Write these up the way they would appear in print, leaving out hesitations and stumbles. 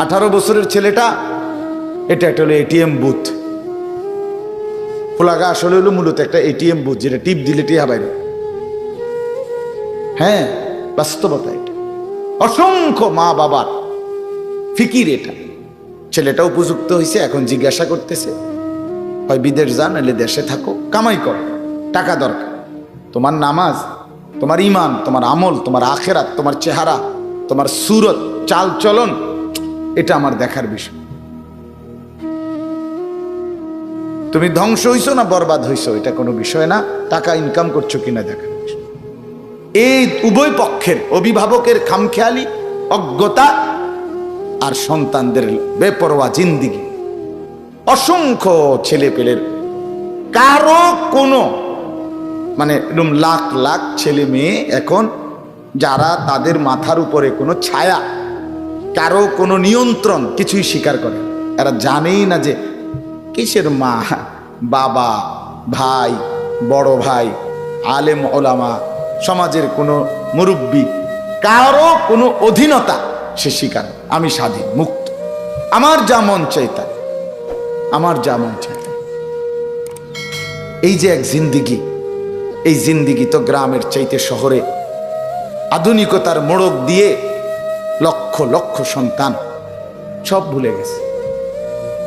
18 বছরের ছেলেটা, এটা একটা হলো এটিএম বুথ। ফোলাগা আসলে হলো মূলত একটা এটিএম বুথ, যেটা টিপ দিলে টিয়া বাইরে। হ্যাঁ, বাস্তবতা এটা। অসংখ্য মা বাবার ফিকির এটা। ছেলেটা উপযুক্ত হয়েছে, এখন জিজ্ঞাসা করতেছে, হয় বিদেশ যান, নাহলে দেশে থাকো, কামাই করো, টাকা দরকার। তোমার নামাজ, তোমার ইমান, তোমার আমল, তোমার আখেরাত, তোমার চেহারা, তোমার সুরত, চাল চলন, এটা আমার দেখার বিষয়। তুমি ধ্বংস হইছো না বরবাদ হইছো, এটা কোনো বিষয় না। টাকা ইনকাম করছো কিনা দেখার বিষয়। এই উভয় পক্ষের, অভিভাবকের খামখেয়ালি, অজ্ঞতা, আর সন্তানদের বেপরোয়া জিন্দিগি। অসংখ্য ছেলে পেলের কারো কোনো মানে এরকম লাখ লাখ ছেলে মেয়ে এখন, যারা তাদের মাথার উপরে কোনো ছায়া, কারো কোনো নিয়ন্ত্রণ কিছুই স্বীকার করে। এরা জানেই না যে কিসের মা, বাবা, ভাই, বড় ভাই, আলেম ওলামা, সমাজের কোনো মুরব্বী, কারো কোনো অধীনতা সে স্বীকার। আমি স্বাধীন, মুক্ত, আমার যা মন চাই তাই, আমার যা মন চাই। এই যে এক জিন্দিগি, এই জিন্দিগি তো গ্রামের চাইতে শহরে আধুনিকতার মোড়ক দিয়ে লক্ষ লক্ষ সন্তান সব ভুলে গেছে।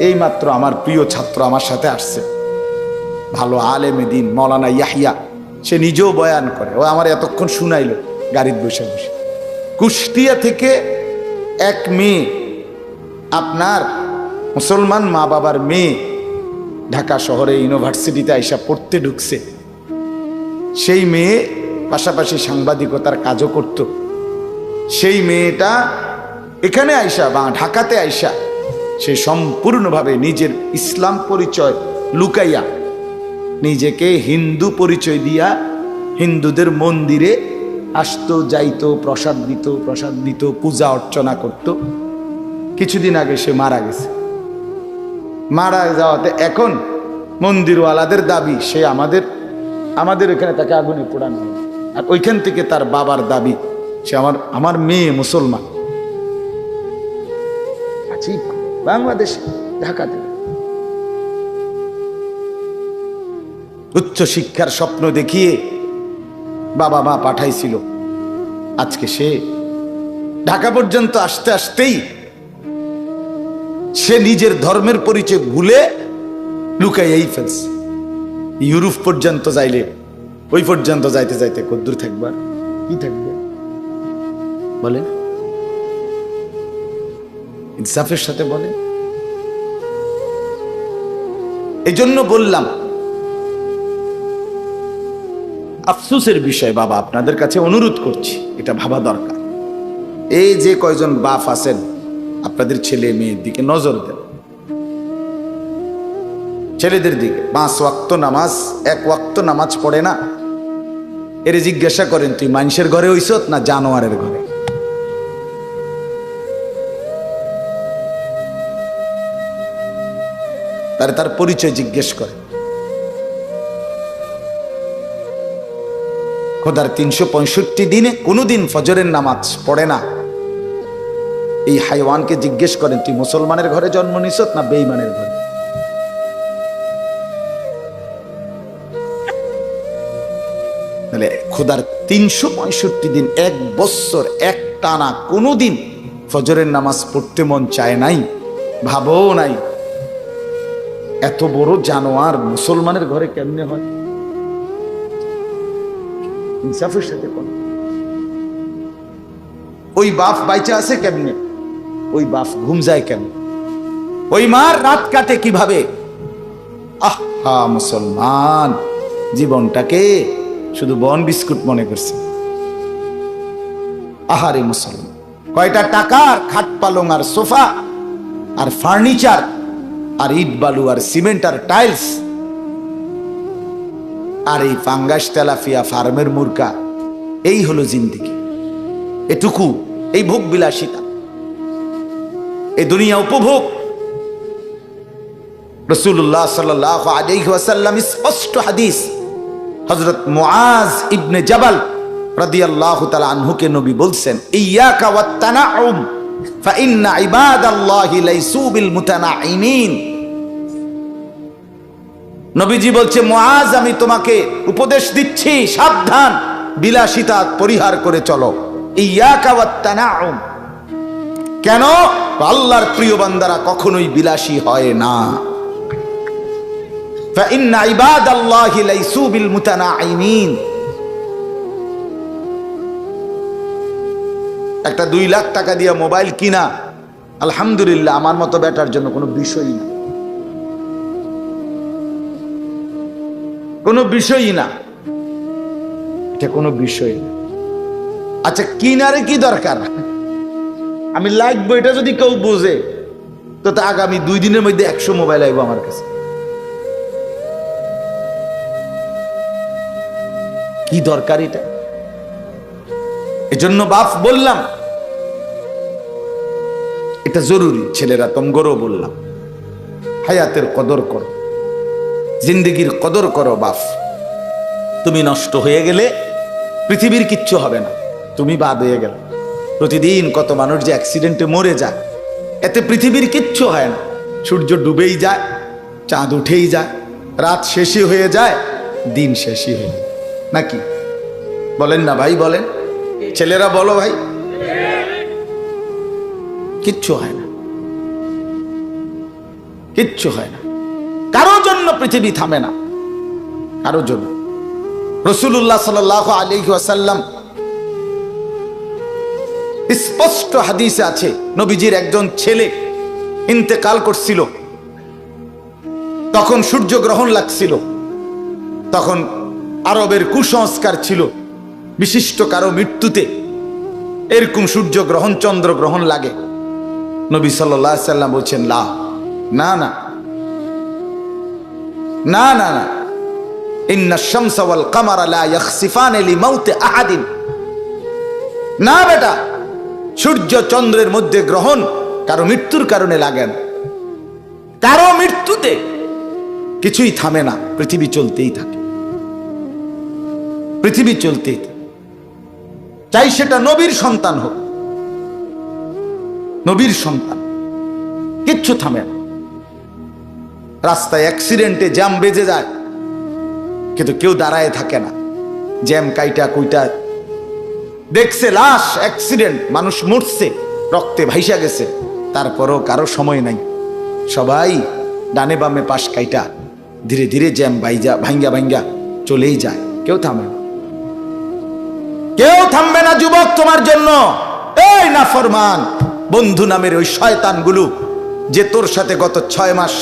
এই মাত্র আমার প্রিয় ছাত্র আমার সাথে আসছে, ভালো আলেমে দিন মৌলানা ইয়াহিয়া, সে নিজেও বয়ান করে। ও আমার এতক্ষণ শুনাইল গাড়ির বসে বসে। কুষ্টিয়া থেকে এক মেয়ে, আপনার মুসলমান মা বাবার মেয়ে, ঢাকা শহরে ইউনিভার্সিটিতে আইসা পড়তে ঢুকছে। সেই মেয়ে পাশাপাশি সাংবাদিকতার কাজও করত। সেই মেয়েটা এখানে আইসা বা ঢাকাতে আইসা সে সম্পূর্ণভাবে নিজের ইসলাম পরিচয় লুকাইয়া নিজেকে হিন্দু পরিচয় দিয়া হিন্দুদের মন্দিরে আসতো, যাইতো, প্রসাদ দিত, পূজা অর্চনা করত। কিছুদিন আগে সে মারা গেছে। মারা যাওয়াতে এখন মন্দিরওয়ালাদের দাবি সে আমাদের এখানে তাকে আগুনে পোড়ানো হবে, আর ওইখান থেকে তার বাবার দাবি সে আমার মেয়ে মুসলমান। আছি বাংলাদেশে, ঢাকাতে উচ্চ শিক্ষার স্বপ্ন দেখিয়ে বাবা মা পাঠাইছিল। আজকে সে ঢাকা পর্যন্ত আসতে আসতেই সে নিজের ধর্মের পরিচয় ভুলে লুকাইয়াই ফেলছে। ইউরোপ পর্যন্ত যাইলে, ওই পর্যন্ত যাইতে যাইতে কদ্দূর থাকবার, কি থাকবে বলেন? ইনসাফের সাথে বলেন। এই জন্য বললাম, আফসোসের বিষয় বাবা, আপনাদের কাছে অনুরোধ করছি, এটা ভাবা দরকার। এই যে কয়জন বাপ আছেন, আপনাদের ছেলে মেয়ের দিকে নজর দেন। ছেলেদের দিকে 5 ওয়াক্ত নামাজ, 1 ওয়াক্ত নামাজ পড়ে না, এর জিজ্ঞাসা করেন তুই মানুষের ঘরে হইছত না জানোয়ারের ঘরে? তার পরিচয় জিজ্ঞেস করে। খোদার 365 দিনে কোনোদিন ফজরের নামাজ পড়ে না, এই হাইওয়ানকে জিজ্ঞেস করেন তুই মুসলমানের ঘরে জন্ম নিছত না বেঈমানের ঘরে? তাহলে খোদার 365 দিন, 1 বছর এক টানা কোনোদিন ফজরের নামাজ পড়তে মন চায় নাই, ভাবও নাই, এত বড় জানোয়ার মুসলমানের ঘরে কেমনে হয়? ইনসাফের সাথে কোন ওই বাপ বাইচা আছে কেমনে? ওই বাপ ঘুম যায় কেমনে? ওই মার রাত কাটে কিভাবে? আহা মুসলমান, জীবনটাকে শুধু বন বিস্কুট মনে করছে। আহারে মুসলমান, কয়টা টাকার খাট পালং আর সোফা আর ফার্নিচার আর ইট বালু আর সিমেন্ট আর টাইলস আর এই ফাঙ্গাস তেলাফিয়া ফার্মের মুরগা, এই হলো জিন্দিগি। এটুকু, এই ভোগ বিলাসিতা, এই দুনিয়া উপভোগ। রাসূলুল্লাহ সাল্লাল্লাহু আলাইহি ওয়াসাল্লাম স্পষ্ট হাদিস, হযরত মুআজ ইবনে জাবাল রাদিয়াল্লাহু তাআলা আনহুকে নবী বলছেন, ইয়াকা ওয়াত তানাউম ফাইন্না ইবাদাল্লাহি লাইসু বিল মুতানাঈমিন। নবীজি বলছে, মুআজ আমি তোমাকে উপদেশ দিচ্ছি, সাবধান, বিলাসিতা পরিহার করে চলো। ইয়াকা ওয়াত তানাউম। কেন? আল্লাহর প্রিয় বান্দারা কখনোই বিলাসী হয় না। ফাইন্না ইবাদাল্লাহি লাইসু বিল মুতানাঈমিন। একটা 2 লাখ টাকা দিয়ে মোবাইল কিনা, আলহামদুলিল্লাহ, আমার মতো বেটার জন্য কোনো বিষয়ই না, কোনো বিষয়ই না, এটা কোনো বিষয় না। আচ্ছা, কিনারে কি দরকার? আমি লাগবো এটা যদি কেউ বোঝে, তো আগামী 2 দিনের মধ্যে 100 মোবাইল আইব আমার কাছে। কি দরকার এটা? এজন্য বাপ বললাম, এটা জরুরি। ছেলেরা তোমগরও বললাম, হায়াতের কদর করো, জিন্দেগির কদর করো। বাপ, তুমি নষ্ট হয়ে গেলে পৃথিবীর কিচ্ছু হবে না, তুমি বাদ হয়ে গেল। প্রতিদিন কত মানুষ যে অ্যাক্সিডেন্টে মরে যায়, এতে পৃথিবীর কিচ্ছু হয় না। সূর্য ডুবেই যায়, চাঁদ উঠেই যায়, রাত শেষই হয়ে যায়, দিন শেষই হয়ে যায়, নাকি বলেন না ভাই? বলেন, ছেলেরা বলো ভাই, কিচ্ছু হয় না, কিচ্ছু হয় না। কারোর জন্য পৃথিবী থামে না, কারোর জন্য। রাসূলুল্লাহ সাল্লাল্লাহু আলাইহি ওয়াসাল্লাম স্পষ্ট হাদিসে আছে, নবীজির একজন ছেলে ইন্তেকাল করছিল, তখন সূর্যগ্রহণ লাগছিল। তখন আরবের কুসংস্কার ছিল, বিশিষ্ট কারো মৃত্যুতে এরকম সূর্যগ্রহণ চন্দ্রগ্রহণ লাগে। নবী সাল্লাল্লাহু আলাইহি ওয়াসাল্লাম বলছেন, না না না না না না, ইন্নাশ শামসা ওয়াল কামারা লা ইয়াখসিফানি লিমাউতি আহাদিন। না বেটা, সূর্য চন্দ্রের মধ্যে গ্রহণ কারো মৃত্যুর কারণে লাগে না। কারো মৃত্যুতে কিছুই থামে না, পৃথিবী চলতেই থাকে, পৃথিবী চলতেই থাকে। চাই সেটা নবীর সন্তান হোক, নবীর সন্তান, কিচ্ছু থামে না। রাস্তায় অ্যাক্সিডেন্টে জ্যাম বেজে যায়, কিন্তু কেউ দাঁড়ায় থাকে না। জ্যাম কাইটা কুইটা দেখছে, লাশ, অ্যাক্সিডেন্ট, মানুষ মরছে, রক্তে ভাইসা গেছে, তারপরও কারো সময় নাই। সবাই ডানে বামে পাশ কাইটা ধীরে ধীরে জ্যাম ভাঙ্গা ভাঙ্গা চলেই যায়, কেউ থামে না, কেউ থামবে না যুবক তোমার জন্য। এই নাফরমান বন্ধু নামের ওই শয়তানগুলো যে তোর সাথে গত 6 মাস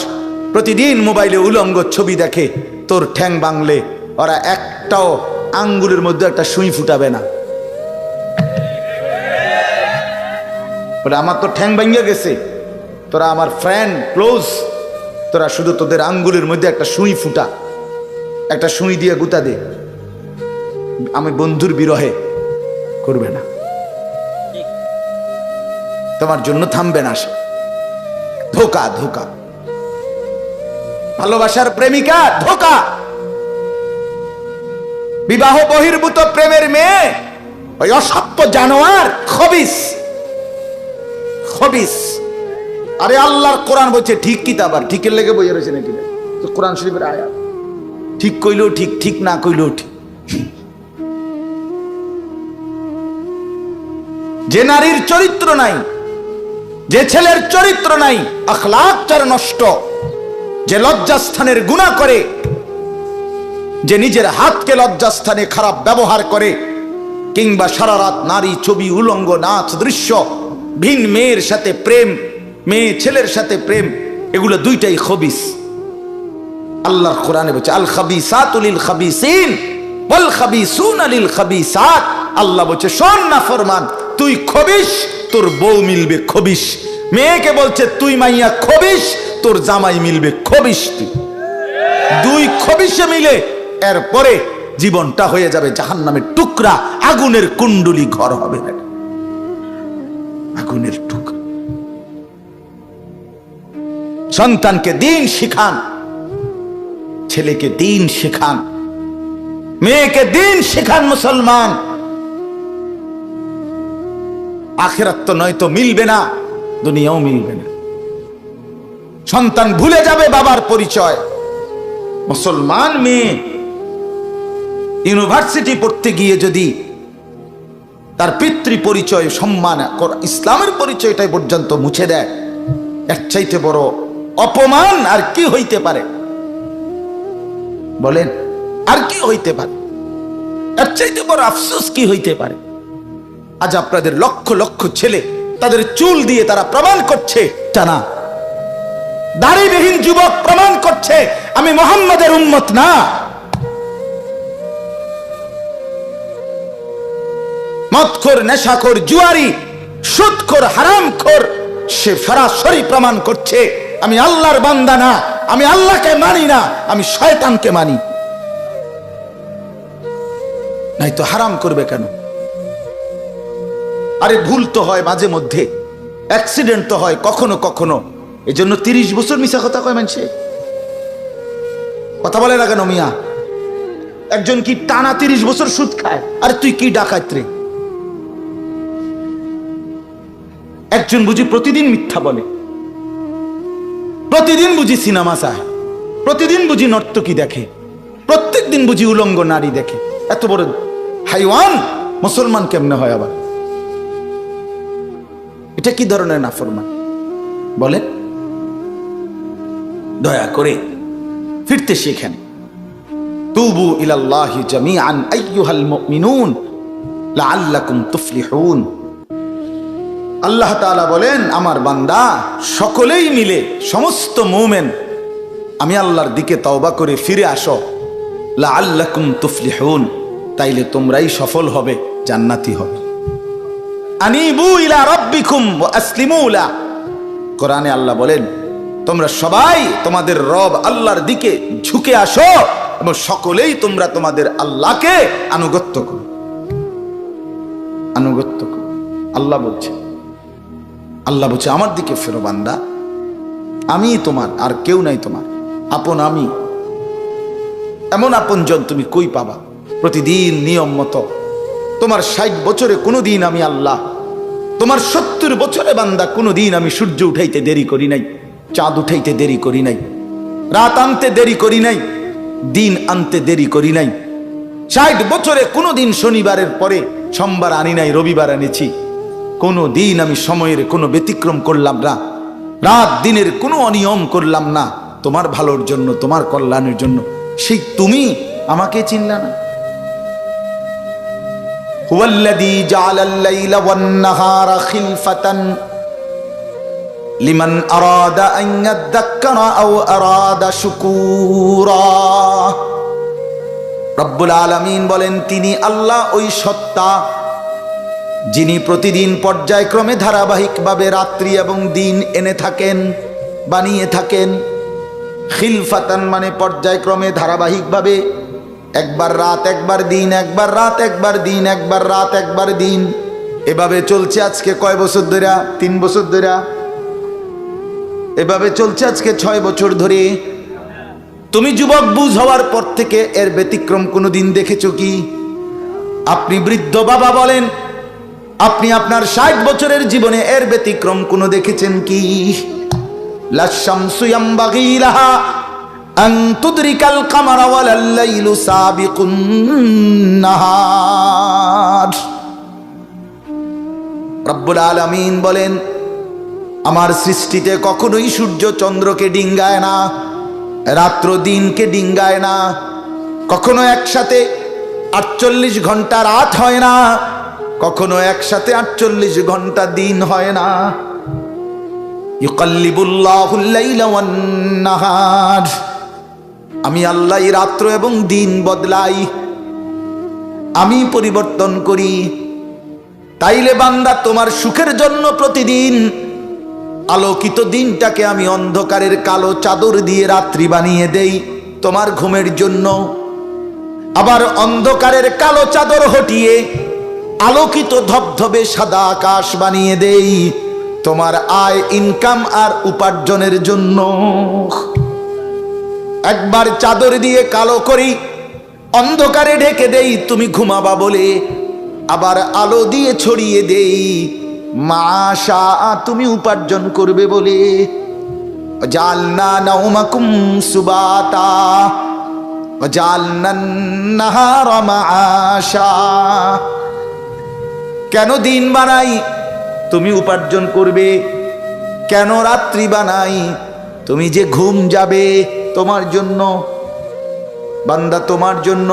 প্রতিদিন মোবাইলে উলঙ্গ ছবি দেখে, তোর ঠ্যাং বাংলে ওরা একটাও আঙ্গুলের মধ্যে একটা সুই ফুটাবে না। আমার তো ঠ্যাং ভাঙ্গা গেছে, তোরা আমার ফ্রেন্ড ক্লোজ, তোরা শুধু তোদের আঙ্গুলের মধ্যে একটা সুই ফুটা, একটা সুই দিয়ে গুতা দে, আমি বন্ধুর বিরহে করবে না, তোমার জন্য থামবে না সে। ধোকা, ধোকা, ভালোবাসার প্রেমিকা ধোকা, বিবাহ বহির্ভূত প্রেমের মেয়ে ওই অসভ্য জানোয়ার, খবিস, খবিস। আরে আল্লাহর কোরআন বলছে ঠিক কিতাব, আর ঠিকের লেগে বইয়ে রয়েছে নাকি? তো কোরআন শরীফের আয়াত, ঠিক কইলেও ঠিক, ঠিক না কইলেও ঠিক। যে নারীর চরিত্র নাই, যে ছেলের চরিত্র নাই, আখলাক যার নষ্ট, যে লজ্জাস্থানের গুনাহ করে, যে নিজের হাতকে লজ্জাস্থানে খারাপ ব্যবহার করে, কিংবা সারা রাত নারী ছবি, উলঙ্গ নাচ দৃশ্য, ভিন মেয়ের সাথে প্রেম, মেয়ে ছেলের সাথে প্রেম, এগুলো দুইটাই খবিস। আল্লাহর কোরআনে বলছে, আল খাবিসাতু লিল খাবিসিন ওয়াল খাবিসুনা লিল খাবিসাত। আল্লাহ বলছে, শোন না ফরমান, তুই খবিস, তোর বউ মিলবে খবিস। মেয়েকে বলছে, তুই মাইয়া খবিস, তোর জামাই মিলবে খবিস। তুই দুই খবিসে মিলে এরপরে জীবনটা হয়ে যাবে জাহান্নামের টুকরা, আগুনের কুণ্ডলী ঘর হবে, আগুনের টুকরা। সন্তানকে দিন শিখান, ছেলেকে দিন শিখান, মেয়েকে দিন শিখান। মুসলমান আখিরাত তো নয়তো মিলবে না, দুনিয়াও মিলবে না। সন্তান ভুলে যাবে বাবার পরিচয়। মুসলমান মেয়ে ইউনিভার্সিটি পড়তে গিয়ে যদি তার পিতৃ পরিচয়, সম্মান, ইসলামের পরিচয়টাই পর্যন্ত মুছে দেয়, এর চাইতে বড় অপমান আর কি হইতে পারে? বলেন, আর কি হইতে পারে? এর চাইতে বড় আফসোস কি হইতে পারে? আজ আপনাদের লক্ষ লক্ষ ছেলে তাদের চুল দিয়ে তারা প্রমাণ করছে, জানা দাড়িবিহীন যুবক প্রমাণ করছে আমি মুহাম্মাদের উম্মত না। মদখোর, নেশাখোর, জুয়ারি, সুদখোর, হারামখোর, সে সরাসরি প্রমাণ করছে আমি আল্লাহর বান্দা না, আমি আল্লাহকে মানি না, আমি শয়তানকে মানি। নাই তো হারাম করবে কেন? আরে ভুল তো হয় মাঝে মধ্যে, অ্যাক্সিডেন্ট তো হয় কখনো কখনো, এই জন্য 30 বছর মিশা কথা কয় মানুষে। কথা বলে না কেন মিয়া? একজন কি টানা 30 বছর সুদ খায়? আরে তুই কি ডাকাত রে? একজন বুঝি প্রতিদিন মিথ্যা বলে, প্রতিদিন বুঝি সিনেমা চায়, প্রতিদিন বুঝি নর্তকী দেখে, প্রত্যেক দিন বুঝি উলঙ্গ নারী দেখে। এত বড় হাইওয়ান মুসলমান কেমনে হয় আবার? এটা কি ধরনের নাফরমান বলে? দয়া করে ফিরতে শেখেন। তুবু ইলাল্লাহি জামিআন আইয়ুহাল মুমিনুন লাআল্লাকুম তুফলিহুন। আল্লাহ তাআলা বলেন, আমার বান্দা সকলেই মিলে, সমস্ত মুমিন আমি আল্লাহর দিকে তওবা করে ফিরে আসো, লাআল্লাকুম তুফলিহুন, তাইলে তোমরাই সফল হবে, জান্নাতি হবে। আনিবু ইলা রাব্বিকুম ওয়া আসলিমু লা। কোরআনে আল্লাহ বলেন, তোমরা সবাই তোমাদের রব আল্লাহর দিকে ঝুঁকে আসো এবং সকলেই তোমরা তোমাদের আল্লাহকে আনুগত্য করো, আনুগত্য করো। আল্লাহ বলছে, আল্লাহ বলছে আমার দিকে ফেরো বান্দা, আমি তোমার, আর কেউ নাই তোমার আপন। আমি এমন আপনজন তুমি কই পাবা? প্রতিদিন নিয়ম মতো তোমার 60 বছরে কোনোদিন আমি আল্লাহ, তোমার 70 বছরে বান্দা কোনোদিন আমি সূর্য উঠাইতে দেরি করি নাই, চাঁদ উঠাইতে দেরি করি নাই, রাত আনতে দেরি করি নাই, দিন আনতে দেরি করি নাই। 60 বছরে কোনোদিন শনিবারের পরে সোমবার আনি নাই, রবিবার এনেছি। কোনো দিন আমি সময়ের কোনো ব্যতিক্রম করলাম না, রাত দিনের কোনো অনিয়ম করলাম না, তোমার ভালোর জন্য, তোমার কল্যাণের জন্য। সেই তুমি আমাকে চিনলা না? হুয়াল্লাযী জাআলাল লাইলা ওয়ান নাহারা খিলফাতান লিমান আরাদা আন ইয়াযাক্কারা আও আরাদা শুকুরা। রব্বুল আলামিন বলেন, তিনি আল্লাহ ওই সত্তা যিনি প্রতিদিন পর্যায়ক্রমে ধারাবাহিকভাবে রাত্রি এবং দিন এনে থাকেন, বানিয়ে থাকেন। খিলফাতান মানে পর্যায়ক্রমে ধারাবাহিকভাবে, একবার রাত একবার দিন, একবার রাত একবার দিন, একবার রাত একবার দিন, এভাবে চলছে আজকে কয় বছর ধরে? 3 বছর ধরে এভাবে চলছে আজকে 6 বছর ধরে। তুমি যুবক বুঝ হওয়ার পর থেকে এর ব্যতিক্রম কোনোদিন দেখেছো কি? আপনি বৃদ্ধ বাবা বলেন, আপনি আপনার 60 বছরের জীবনে এর ব্যতিক্রম কোনো দেখেছেন কি? লা শামসু ইয়ামবাগি লাহা আন তুদরিকাল কামারা ওয়ালাল লাইলু সাবিকুন নাহার। রব্বুল আলামিন বলেন, আমার সৃষ্টিতে কখনোই সূর্য চন্দ্রকে ডিঙ্গায় না, রাত্র দিনকে ডিঙ্গায় না, কখনো একসাথে 48 ঘন্টা রাত হয় না, কখনো একসাথে 48 ঘন্টা দিন হয় না। ইউকাল্লিবুল্লাহুল লাইলা ওয়ান নাহার, আমি আল্লাহ রাত্র এবং দিন বদলাই, আমি পরিবর্তন করি। তাইলে বান্দা তোমার সুখের জন্য প্রতিদিন আলোকিত দিনটাকে আমি অন্ধকারের কালো চাদর দিয়ে রাত্রি বানিয়ে দেই তোমার ঘুমের জন্য, আবার অন্ধকারের কালো চাদর হটিয়ে আলোকিত ধবধবে সাদা আকাশ বানিয়ে দেই তোমার আয়, ইনকাম আর উপার্জনের জন্য। একবার চাদর দিয়ে কালো করি, অন্ধকারে ঢেকে দেই তুমি ঘুমাবা বলে, আবার আলো দিয়ে ছড়িয়ে দেই মাশা, তুমি উপার্জন করবে বলে। জালনা নাউমাকুম সুবাতা জালনান নাহারা মাআশা। কেন দিন বানাই? তুমি উপার্জন করবে। কেন রাত্রি বানাই? তুমি যে ঘুম যাবে তোমার জন্য। বান্দা, তোমার জন্য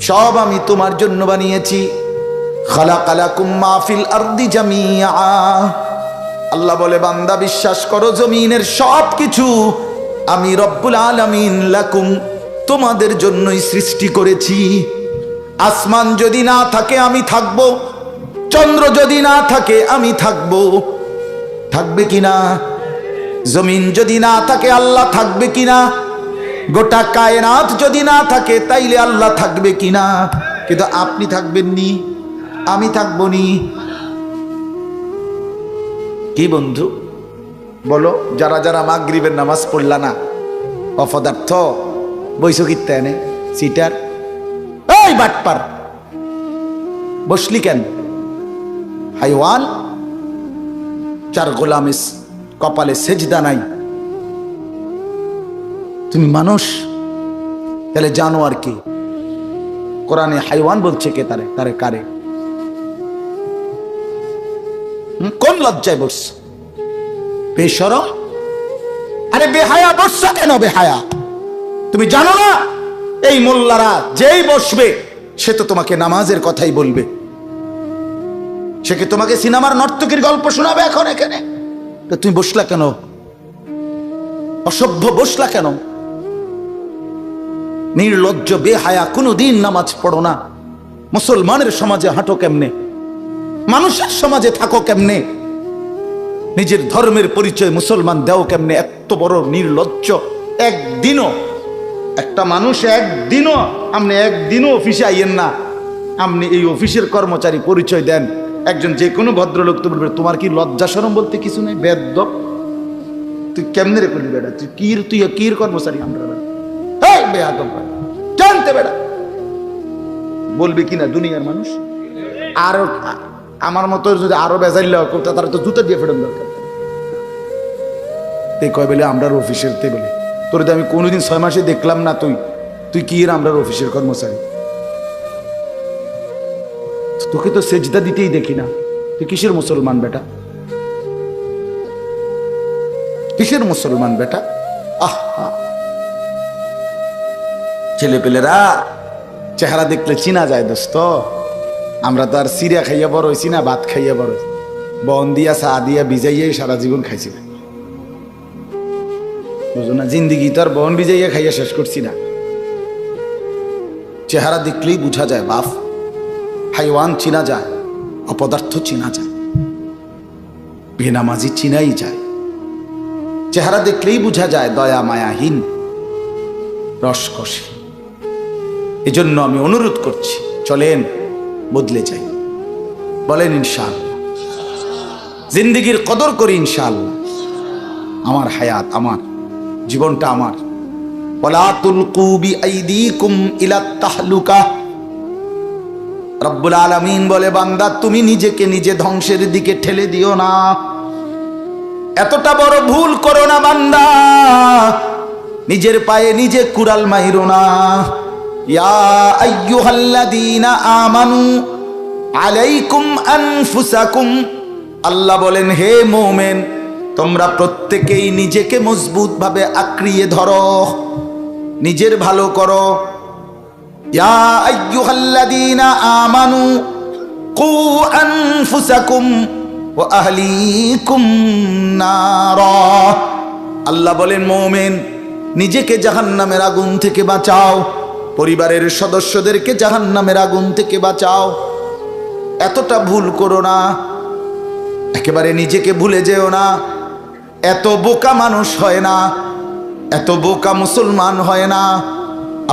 সব আমি তোমার জন্য বানিয়েছি। খালাকালাকুম মা ফিল আরদি জামিআ। আল্লাহ বলে, বান্দা বিশ্বাস করো, জমিনের সব কিছু আমি রব্বুল আলামিন লাকুম, তোমাদের জন্যই সৃষ্টি করেছি। আসমান যদি না থাকে আমি থাকব, চন্দ্র যদি না থাকে আমি থাকব। থাকবে কিনা? জমিন যদি না থাকে আল্লাহ থাকবে কিনা? গোটা কায়নাত যদি না থাকে তাইলে আল্লাহ থাকবে কিনা? কিন্তু আপনি থাকবেন নি, আমি থাকবো নি। কি বন্ধু বলো, যারা যারা মাগরিবের নামাজ পড়লা না, অপদার্থ বৈশকিত এনে সিটার, এই বাটপার, বসলি কেন? হাইওয়ান, চার গোলামের কপালে সেজদা নাই, তুমি মানুষ, তাহলে জানোয়ার কি? কোরআনে হাইওয়ান বলছে কে? তারে তারে কারে? কোন লজ্জায় বসছ? বেশরম, আরে বেহায়া বসছ কেন? বেহায়া, তুমি জানো না এই মোল্লারা যেই বসবে সে তো তোমাকে নামাজের কথাই বলবে। সে কি তোমাকে সিনেমার নর্তকীর গল্প শোনাবে এখন এখানে? তো তুমি বসলা কেন? অসভ্য বসলা কেন? নির্লজ্জ বেহায়া, কোনোদিন নামাজ পড়ো না। মুসলমানের সমাজে হাঁটো কেমনে? মানুষের সমাজে থাকো কেমনে? নিজের ধর্মের পরিচয় মুসলমান দেও কেমনে? এত বড় নির্লজ্জ। একদিনও একটা মানুষ, একদিনও অফিসে আইয়েন না, আপনি এই অফিসের কর্মচারী পরিচয় দেন, একজন যে কোনো ভদ্রলোক তো বলবে তোমার কি লজ্জা শরম বলতে কিছু নেই? বেদ্যপ, তুই কেমনে রে করলি বেটা? তুই কির কর্মচারী? আমরা জানতে বেড়া বলবে কিনা দুনিয়ার মানুষ? আর আমার মতো যদি আরো বেজাইল তারা তো জুতা দিয়ে ফেরত দরকার। তে কয় বলে আমরা অফিসের, তে বলে তোর তো আমি কোনোদিন 6 মাসে দেখলাম না, তুই কি আমরা অফিসের কর্মচারী? তোকে তো সেজদা দিতেই দেখি না, তুই কিসের মুসলমান বেটা? কিসের মুসলমান বেটা? আহা, ছেলে পেলেরা চেহারা দেখলে চিনা যায় দোস্ত। আমরা তো আর সিরিয়া খাইয়া বড় হয়েছি না, ভাত খাইয়া বড় হয়েছি। বন দিয়া চা দিয়া ভিজাইয়াই সারা জীবন খাইছি না, বুঝো না? জিন্দিগি তো আর বন ভিজাইয়া খাইয়া শেষ করছি না। চেহারা দেখলেই বুঝা যায় বাপ, হাইওয়ান চিনা যায়, অপদার্থ চিনা যায়, বেনামাজি চিনাই যায়। চেহারা দেখলেই বুঝা যায় দয়া মায়াহীন, রসকসী। এজন্য আমি অনুরোধ করছি, চলেন বদলে যাই, বলেন ইনশাআল্লাহ। জিন্দিগির কদর করি ইনশাআল্লাহ। আমার হায়াত, আমার জীবনটা আমার। ওয়ালা তুলকু বিআইদিকুম ইলাত তাহলুকা। রব্বুল আলামিন বলে, বান্দা তুমি নিজেকে নিজে ধ্বংসের দিকে ঠেলে দিও না। এতটা বড় ভুল করো না বান্দা, নিজের পায়ে নিজে কুড়াল মাইরো না। ইয়া আইয়ুহাল্লাযীনা আমানু আলাইকুম আনফুসাকুম। আল্লাহ বলেন, হে মুমিন, তোমরা প্রত্যেকেই নিজেকে মজবুত ভাবে আঁকড়িয়ে ধরো, নিজের ভালো করো। ইয়া আইয়ুহাল্লাযীনা আমানু কু আনফুসাকুম ওয়া আহলিকুম নারা। আল্লাহ বলেন, মুমিন, নিজেকে জাহান্নামের আগুন থেকে বাঁচাও, পরিবারের সদস্যদেরকে জাহান্নামের আগুন থেকে বাঁচাও। এতটা ভুল করো না, একেবারে নিজেকে ভুলে যেও না। এত বোকা মানুষ হয় না, এত বোকা মুসলমান হয় না।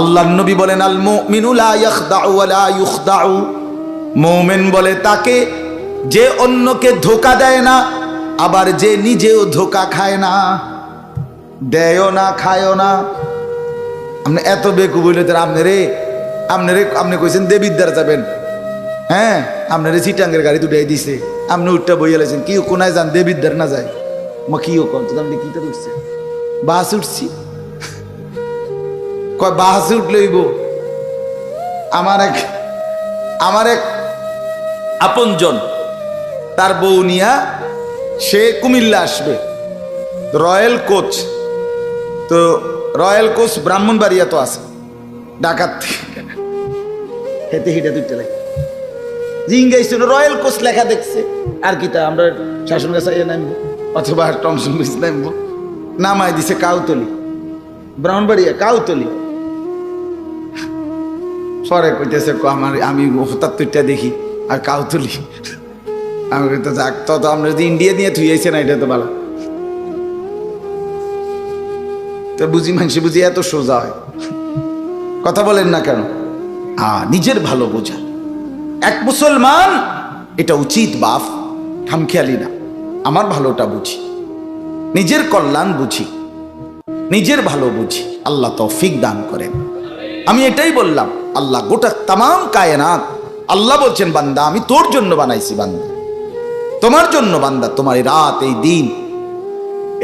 আল্লাহর নবী বলেন, আল মুমিনু লা ইয়াখদাউ ওয়া লা ইউখদাউ। মুমিন বলে তাকে যে অন্যকে ধোঁকা দেয় না, আবার যে নিজেও ধোঁকা খায় না। দেয়ও না, খায়ও না। আপনি এত বেকু বলে আপনি কইছেন দেবিদ্যার যাবেন, হ্যাঁ, আপনার চিটাঙ্গের গাড়ি দুটাই দিছে, আপনি উঠটা বইয়া লেছেন, কি কোনায় যান দেবিদ্যার না যায়, মা কিও কন তো আপনি কিটা উঠছে, বাস উঠছি, কয় বাস উঠলেইব। আমার এক আপনজন, তার বউ নিয়া সে কুমিল্লা আসবে, রয়্যাল কোচ, তো রয়্যাল কোচ ব্রাহ্মণবাড়িয়া তো আছে, ডাকাত হেঁটে হেঁটে দুইটা লাগে জিঙ্গাইছিল, রয়্যাল কোচ লেখা দেখছে, আর কি তা আমরা শাসন গাছা নামবো অথবা টমসন বিচ নামবো, নামাই দিছে কাউতলি, ব্রাহ্মণবাড়িয়া কাউতলি। পরে কইতেছে আমি হতাত্তরটা দেখি আর কাউতলি, আমি তো যাক, তো আমরা যদি ইন্ডিয়া নিয়ে থুইয়াছে না, এটা তো ভালো, তো বুঝি মানুষ বুঝি এত সোজা হয়, কথা বলেন না কেন? নিজের ভালো বোঝা এক মুসলমান, এটা উচিত বাপ, খামখেয়ালি না, আমার ভালোটা বুঝি, নিজের কল্যাণ বুঝি, নিজের ভালো বুঝি, আল্লাহ তৌফিক দান করেন। আমি এটাই বললাম, আল্লাহ গোটা তামাম কায়নাত, আল্লাহ বলছেন বান্দা আমি তোর জন্য বানাইছি, বান্দা তোমার জন্য, বান্দা তোমার এই রাত, এই দিন,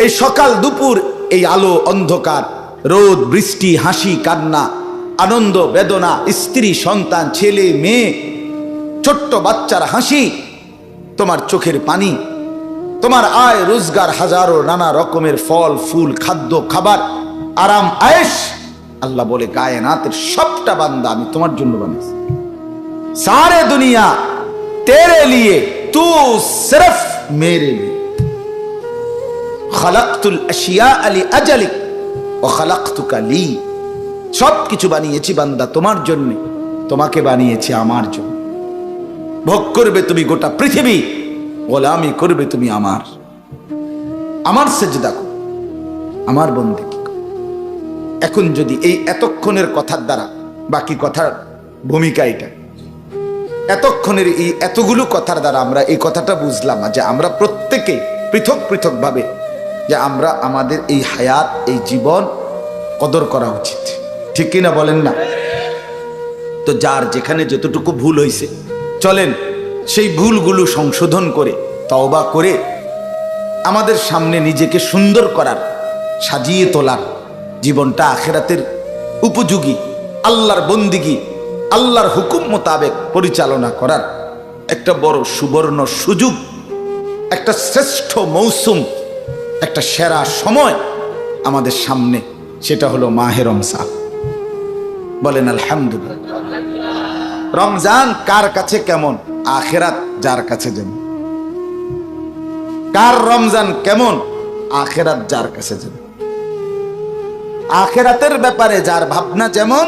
এই সকাল দুপুর, এই আলো অন্ধকার, রোদ বৃষ্টি, হাসি কান্না, আনন্দ বেদনা, স্ত্রী সন্তান, ছেলে মেয়ে, ছোট্ট বাচ্চার হাসি, তোমার চোখের পানি, তোমার আয় রোজগার, হাজারো নানা রকমের ফল ফুল, খাদ্য খাবার, আরাম আয়েশ, আল্লাহ বলে কায়নাতের সবটা বান্দা আমি তোমার জন্য বানাইছি, সারে দুনিয়া তেরে লিয়ে, তু সিরফ মেরে লিয়ে, খালাকতুল আশিয়া লি আজালিক ওয়া খালাকতুকা লি, সব কিছু বানিয়েছি বান্দা তোমার জন্য, তোমাকে বানিয়েছি আমার জন্য, ভোগ করবে তুমি গোটা পৃথিবী, গোলামি করবে তুমি আমার সেজদা করো, আমার বন্দেগী করো। এখন যদি এই এতক্ষণের কথার দ্বারা, বাকি কথার ভূমিকা এটা, এতক্ষণের এই এতগুলো কথার দ্বারা আমরা এই কথাটা বুঝলাম যে আমরা প্রত্যেকে পৃথক পৃথক ভাবে, যে আমরা আমাদের এই হায়াত, এই জীবন কদর করা উচিত, ঠিক কিনা বলেন না? তো যার যেখানে যতটুকু ভুল হয়েছে, চলেন সেই ভুলগুলো সংশোধন করে, তওবা করে, আমাদের সামনে নিজেকে সুন্দর করার, সাজিয়ে তোলার, জীবনটা আখিরাতের উপযোগী, আল্লাহর বন্দিগি, আল্লাহর হুকুম মোতাবেক পরিচালনা করার একটা বড় সুবর্ণ সুযোগ, একটা শ্রেষ্ঠ মৌসুম, একটা সেরা সময় আমাদের সামনে, সেটা হলো মাহে রমজান। বলেন আলহামদুলিল্লাহ। রমজান কার কাছে কেমন? আখিরাত যার কাছে যেমন। কার রমজান কেমন? আখিরাত যার কাছে যেমন। আখিরাতের ব্যাপারে যার ভাবনা যেমন,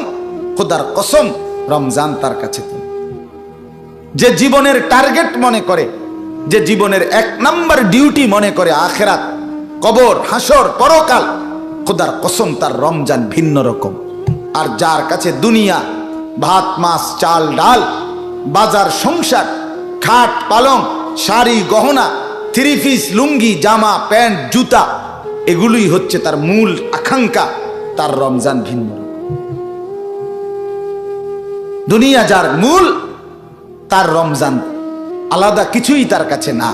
খোদার কসম রমজান তার কাছে তেমন। যে জীবনের টার্গেট মনে করে, যে জীবনের 1 নাম্বার ডিউটি মনে করে আখিরাত, কবর, হাসর, পরকাল, খোদার কসম তার রমজান ভিন্ন রকম। আর যার কাছে দুনিয়া, ভাত মাছ চাল ডাল, বাজার সংসার, খাট পালং, শাড়ি গহনা, 3 পিস লুঙ্গি জামা প্যান্ট জুতা, এগুলোই হচ্ছে তার মূল আকাঙ্ক্ষা, তার রমজান ভিন্ন রকম। দুনিয়া যার মূল, তার রমজান আলাদা কিছুই তার কাছে না।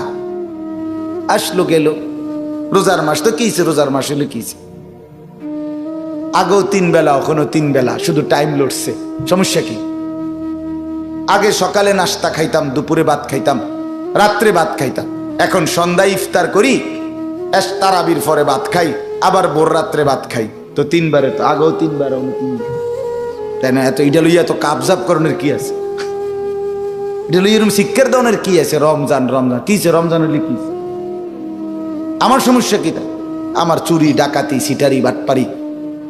আসলো গেল, রোজার মাস তো কিছে, রোজার মাস হলে কিছে, আগেও 3 বেলা, ওখানে 3 বেলা, শুধু টাইম লড়ছে, সমস্যা কি? আগে সকালে নাস্তা খাইতাম, দুপুরে ভাত খাইতাম, রাত্রে ভাত খাইতাম, এখন সন্ধ্যায় ইফতার করি, তারাবির পরে ভাত খাই, আবার ভোর রাত্রে ভাত খাই, তো 3 বারে, তো আগেও 3 বার, 3 বার, তাই না? এত এটা লইয়া তো কাবজাব করণের কি আছে? এটা লইয়া এরকম শিক্ষার দনের কি আছে? রমজান রমজান কিছে, রমজান হলে কি? আমার সমস্যা কি? আমার চুরি ডাকাতি সিটারি বাটপারি,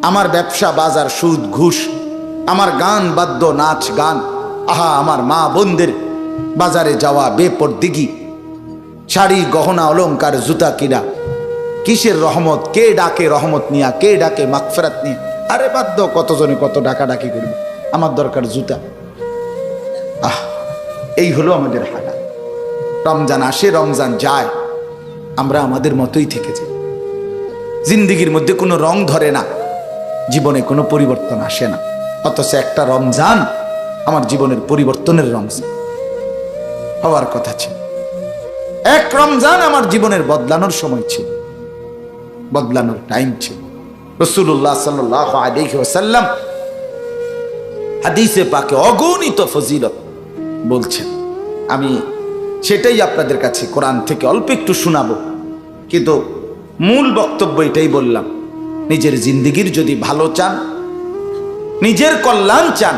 আমার ব্যবসা বাজার সুদ ঘুষ, আমার গান বাদ্য নাচ গান, আহা আমার মা বোনদের বাজারে যাওয়া বেপরদিগি, শাড়ি গহনা অলংকার জুতা কিনা, কিসের রহমত? কে ডাকে রহমত নিয়া, কে ডাকে মাগফিরাত নিয়ে? আরে বাদ্য, কতজনে কত ডাকাডাকি করবে, আমার দরকার জুতা। এই হলো আমাদের হালাত। রমজান আসে, রমজান যায়, আমরা আমাদের মতোই থেকে যাই। জিন্দিগির মধ্যে কোনো রং ধরে না, জীবনে কোনো পরিবর্তন আসে না। অথচ একটা রমজান আমার জীবনের পরিবর্তনের রমজান। হওয়ার কথা ছিল। এক রমজান আমার জীবনের বদলানোর সময় ছিল, বদলানোর টাইম ছিল। রাসূলুল্লাহ সাল্লাল্লাহু আলাইহি ওয়াসাল্লাম হাদিসে পাকে অগণিত ফজিলত বলছেন। আমি সেটাই আপনাদের কাছে কোরআন থেকে অল্প একটু শোনাবো, কিন্তু মূল বক্তব্য এটাই বললাম, নিজের জিন্দেগির যদি ভালো চান, নিজের কল্যাণ চান,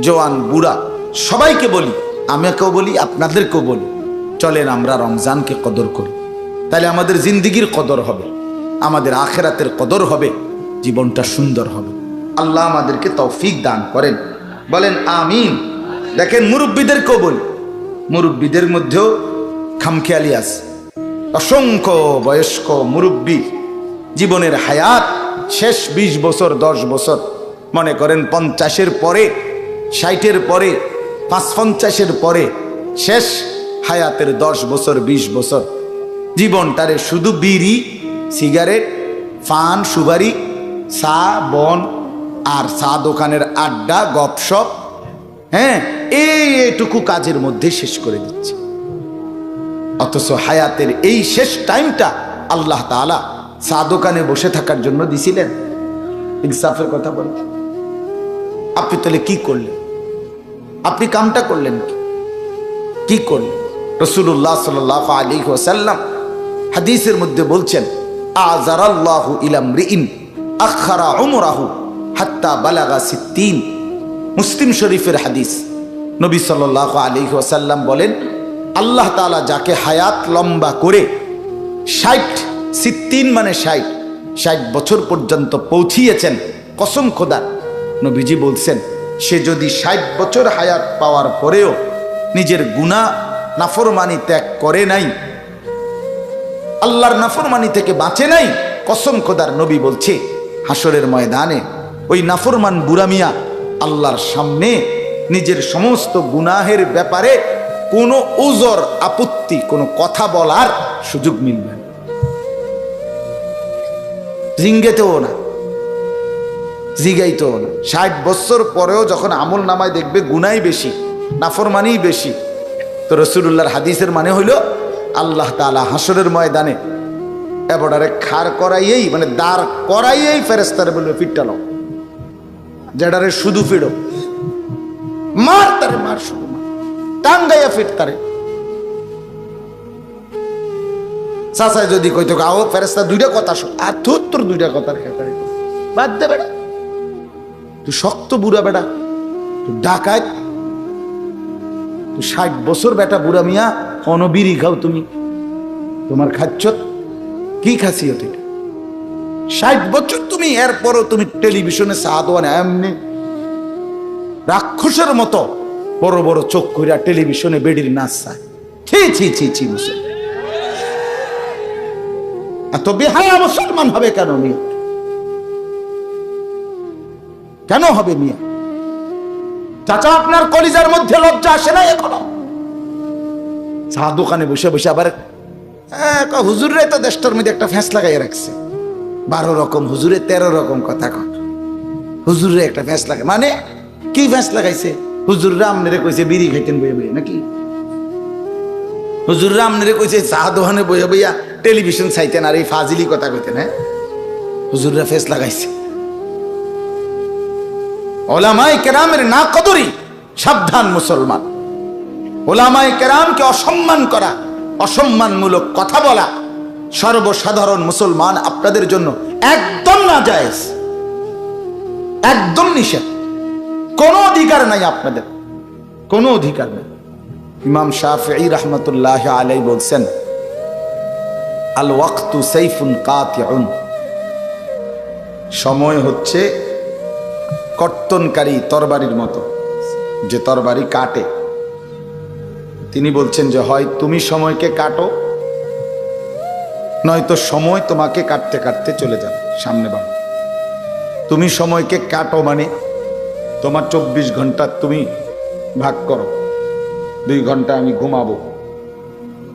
জওয়ান বুড়া সবাইকে বলি, আমাকেও বলি, আপনাদেরকেও বলি, চলেন আমরা রমজানকে কদর করি। তাহলে আমাদের জিন্দেগির কদর হবে, আমাদের আখিরাতের কদর হবে, জীবনটা সুন্দর হবে। আল্লাহ আমাদেরকে তৌফিক দান করেন, বলেন আমিন। দেখেন মুরব্বীদেরকেও বলি, মুরব্বীদের মধ্যেও খামখেয়ালি আছে। অসংখ্য বয়স্ক মুরব্বী জীবনের হায়াত শেষ 20 বছর 10 বছর, মনে করেন 50-এর পরে, 60-এর পরে, 55-এর পরে শেষ হায়াতের 10 বছর 20 বছর জীবনটারে শুধু বিড়ি, সিগারেট, পান, সুপারি, চা, বন আর চা দোকানের আড্ডা, গপসপ, হ্যাঁ, এইটুকু কাজের মধ্যে শেষ করে দিচ্ছে। অথচ হায়াতের এই শেষ টাইমটা আল্লাহ তাআলা চা দোকানে বসে থাকার জন্য দিছিলেন। ইনসাফের কথা বলেন, আপনি তাহলে কি করলেন? আপনি কামটা করলেন কি করলেন? রাসূলুল্লাহ সাল্লাল্লাহু আলাইহি ওয়াসাল্লাম হাদিসের মধ্যে বলছেন, আযারাল্লাহু ইলা মরিইন আখারা উমরাহু হাত্তা বালাগা 60। মুসলিম শরীফের হাদিস। নবী সাল্লাল্লাহু আলাইহি ওয়াসাল্লাম বলেন, আল্লাহ তাআলা যাকে হায়াত লম্বা করে 60 মানে 60 বছর পর্যন্ত পৌঁছিয়েছেন, কসম খোদার, নবীজি বলছেন, সে যদি 60 বছর হায়াত পাওয়ার পরেও নিজের গুনাহ নাফরমানি ত্যাগ করে নাই, আল্লাহর নাফরমানি থেকে বাঁচে নাই, কসম খোদার নবী বলছে হাসরের ময়দানে ওই নাফরমান বুড়া মিয়া আল্লাহর সামনে নিজের সমস্ত গুনাহের ব্যাপারে কোনো উজর, আপত্তি, কোনো কথা বলার সুযোগ মিলবে না, জিঙ্গেতেও না, জিগাইতেও না। 60 বছর পরেও যখন আমল নামায় দেখবে গুনাই বেশি, নাফরমানি বেশি, তো রাসূলুল্লাহর হাদিসের মানে হইল আল্লাহ তাআলা হাসরের ময়দানে এবারে খাড় করাইয়েই, মানে দাঁড় করাইয়েই ফেরেশতারে বলবে, ফিটটালো, যেটারে শুধু ফিরো, মার তারে, মার, শুধু মার, টাঙ্গাইয়া ফিট তারে। চাচাই যদি কইতো গাও ফেরেশতা দুইটা কথা শোন, আর তোর দুইটা কথার খেতারে বাদ দে বেটা, তুই শক্ত বুড়া বেটা, তুই ডাকাত, তুই 60 বছর বেটা বুড়া মিয়া, অনবিরি খাও তুমি, তোমার খাচ্ছ কি খাসিয়ত এটা? 60 বছর তুমি, এরপরও তুমি টেলিভিশনে সাহাদওয়ানে এমনি রাক্ষসের মতো বড় বড় চোখ কইরা টেলিভিশনে বেডির নাচ চায়। ছি ছি ছি ছি, মুসলমান এত বেহায়া মুসলমান হবে কেন মিয়া? কেন হবে মিয়া? চাচা, আপনার কলিজার মধ্যে লজ্জা আসে না এখনো? চা দোকানে বসে বসে আবার হুজুরে তো দেশটার মধ্যে একটা ফ্যাঁস লাগাই রাখছে, 12 রকম হুজুরে 13 রকম কথা কয়, হুজুরে একটা ফ্যাঁস লাগে, মানে কি ফ্যাঁস লাগাইছে? হুজুররা আমনেরে কইছে বিড়ি খাইতেন বইয়া বইয়া নাকি? হুজুররা আমনেরে কইছে চা দোকানে বইয়া বইয়া টেলিভিশন চাইতেন আর এই ফাজিলি কথা কইতেন? হ্যাঁ, হুজুররা ফ্যাঁস লাগাইছে। ওলামায়ে কেরামের না কদরি, সাবধান মুসলমান। ওলামায়ে কেরামকে অসম্মান করা, অসম্মানমূলক কথা বলা সর্বসাধারণ মুসলমান আপনাদের জন্য একদম নাজায়েজ, একদম নিষেধ, কোনো অধিকার নাই আপনাদের, কোনো অধিকার নেই। ইমাম শাফিঈ রাহমাতুল্লাহ আলাইহি বলছেন, আল ওয়াক্তু সাইফুন কাতিউন, সময় হচ্ছে কর্তনকারী তরবারির মতো, যে তরবারি কাটে। তিনি বলছেন যে হয় তুমি সময়কে কাটো, নয়তো সময় তোমাকে কাটতে কাটতে চলে যাবে, সামনে বাড়ো। তুমি সময়কে কাটো মানে তোমার 24 ঘন্টা তুমি ভাগ করো, 2 ঘন্টা আমি ঘুমাবো,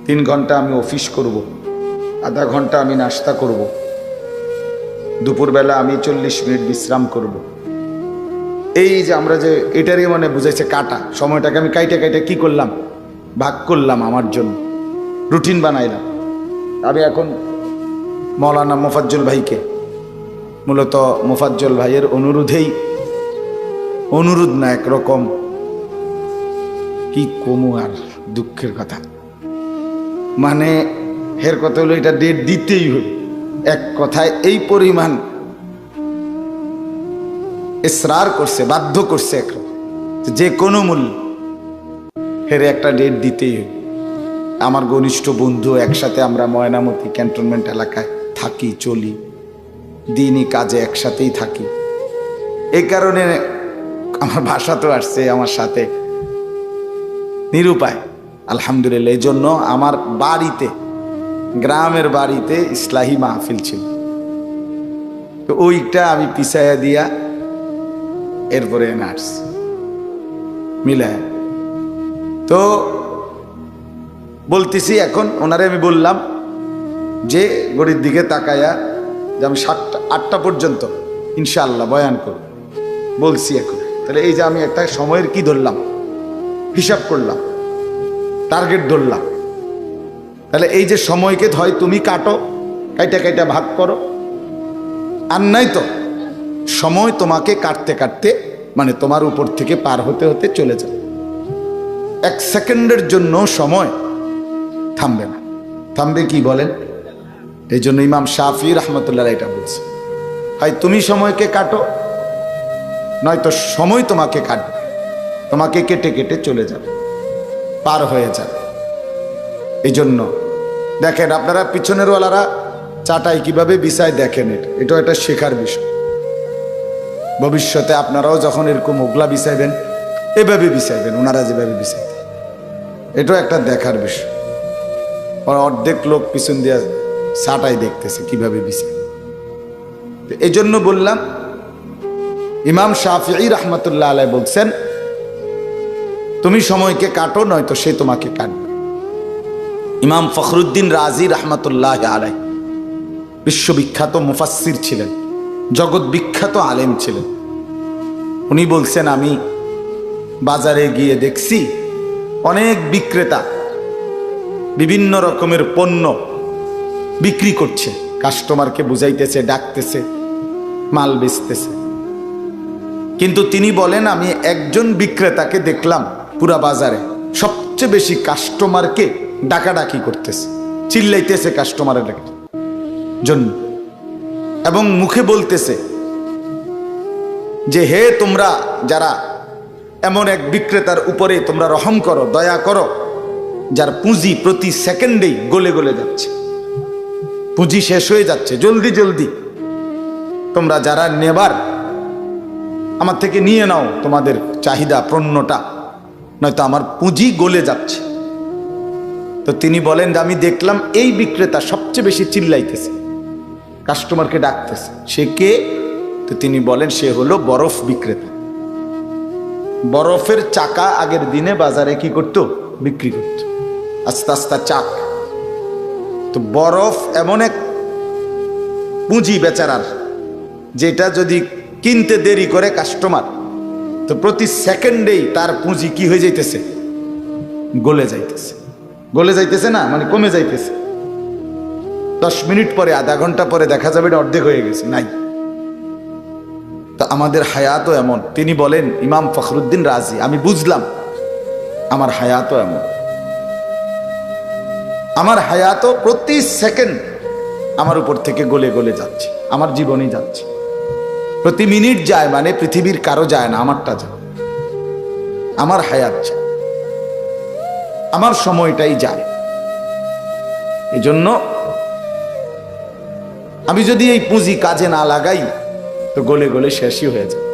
3 ঘন্টা আমি অফিস করব, আধা ঘন্টা আমি নাস্তা করব, দুপুরবেলা আমি 40 মিনিট বিশ্রাম করব। এই যে আমরা যে এটারই মানে বুঝাইছে কাটা, সময়টাকে আমি কাইটে কাইটে কি করলাম, ভাগ করলাম আমার জন্য, রুটিন বানাইলাম। আমি এখন মৌলানা মোফাজ্জল ভাইকে, মূলত মোফাজ্জল ভাইয়ের অনুরোধেই, অনুরোধ না একরকম কি কমু আর দুঃখের কথা, মানে হের কথা হলো এটা ডেট দিতেই হবে। এক কথায় এই পরিমাণ ইসরার করছে, বাধ্য করছে একরকম, যে কোনো মূল্য হেরে একটা ডেট দিতেই হবে। আমার ঘনিষ্ঠ বন্ধু, একসাথে আমরা ময়নামতি ক্যান্টনমেন্ট এলাকায় থাকি, চলি, দিনই কাজে একসাথেই থাকি। এই কারণে আমার ভাষা তো আসছে আমার সাথে, নিরুপায় আলহামদুলিল্লাহ। এই জন্য আমার বাড়িতে, গ্রামের বাড়িতে ইসলাহি মাহফিল ছিল, তো ওইটা আমি পিছাইয়া দিয়া এরপরে নার্স মিলায়। তো বলতেছি এখন ওনারে আমি বললাম যে গড়ির দিকে তাকায়া যে আমি 7টা-8টা পর্যন্ত ইনশাআল্লাহ বয়ান করব, বলছি এখন। তাহলে এই যে আমি একটা সময়ের কি ধরলাম, হিসাব করলাম, টার্গেট ধরলাম। তাহলে এই যে সময়কে হয় তুমি কাটো, কাইটা কাইটা ভাগ করো, আর নাই তো সময় তোমাকে কাটতে কাটতে মানে তোমার উপর থেকে পার হতে হতে চলে যাবে। 1 সেকেন্ডের জন্য সময় থামবে না। থামবে কি বলেন? এই জন্য ইমাম শাফি রহমতুল্লাহ এটা বলছে, হয় তুমি সময়কে কাটো, নয়তো সময় তোমাকে কাটবে, তোমাকে কেটে কেটে চলে যাবে, পার হয়ে যাবে। এই জন্য দেখেন আপনারা পিছনের ওয়ালারা চাটাই কিভাবে বিছায় দেখেন, এটা একটা শেখার বিষয়। ভবিষ্যতে আপনারাও যখন এরকম ওগলা বিছাইবেন, এভাবে বিছাইবেন, ওনারা যেভাবে বিছাইতেন, এটাও একটা দেখার বিষয়। অর্ধেক লোক পিছন দিয়ে চাটাই দেখতেছে কিভাবে বিছায়। এই জন্য বললাম, ইমাম শাফিঈ রহমতুল্লাহ আলাইহি বলছেন, তুমি সময়কে কাটো, নয়তো সে তোমাকে কাটবে। ইমাম ফখরুদ্দিন রাজি রহমতুল্লাহ আলাইহি বিশ্ববিখ্যাত মুফাসসির ছিলেন, জগৎ বিখ্যাত আলেম ছিলেন। উনি বলছেন, আমি বাজারে গিয়ে দেখছি অনেক বিক্রেতা বিভিন্ন রকমের পণ্য বিক্রি করছে, কাস্টমারকে বুঝাইতেছে, ডাকতেছে, মাল বেচতেছে। কিন্তু তিনি বলেন, আমি একজন বিক্রেতাকে দেখলাম পুরা বাজারে সবচেয়ে বেশি কাস্টমারকে ডাকাডাকি করতেছে, চিল্লাইতেছে কাস্টমারের জন্য, এবং মুখে বলতেছে যে হে তোমরা যারা এমন এক বিক্রেতার উপরে তোমরা রহম করো, দয়া করো, যার পুঁজি প্রতি সেকেন্ডেই গলে গলে যাচ্ছে, পুঁজি শেষ হয়ে যাচ্ছে, জলদি জলদি তোমরা যারা নেবার আমার থেকে নিয়ে নাও তোমাদের চাহিদা পণ্যটা, নয়তো আমার পুঁজি গলে যাচ্ছে। তো তিনি বলেন যে আমি দেখলাম এই বিক্রেতা সবচেয়ে বেশি চিল্লাইতেছে, কাস্টমারকে ডাকতেছে। সে কে? তো তিনি বলেন সে হলো বরফ বিক্রেতা। বরফের চাকা আগের দিনে বাজারে কি করত? বিক্রি করত, আস্তে আস্তে চাক। তো বরফ এমন এক পুঁজি বেচারার, যেটা যদি কিনতে দেরি করে কাস্টমার, তো প্রতি সেকেন্ডেই তার পুঁজি কি হয়ে যাইতেছে? গলে যাইতেছে। গলে যাইতেছে না, মানে কমে যাইতেছে। 10 মিনিট পরে, আধা ঘন্টা পরে দেখা যাবে এটা অর্ধেক হয়ে গেছে, নাই। তো আমাদের হায়াতও এমন। তিনি বলেন, ইমাম ফখরুদ্দিন রাজি, আমি বুঝলাম আমার হায়াতও এমন। আমার হায়াতও প্রতি সেকেন্ড আমার উপর থেকে গলে গলে যাচ্ছে, আমার জীবনই যাচ্ছে। প্রতি মিনিট যায়, মানে পৃথিবীর কারো যায় না, আমারটা যায়, আমার হায়াত যায়, আমার সময়টাই যায়। এই জন্য আমি যদি এই পুঁজি কাজে না লাগাই, তো গলে গলে শেষই হয়ে যায়,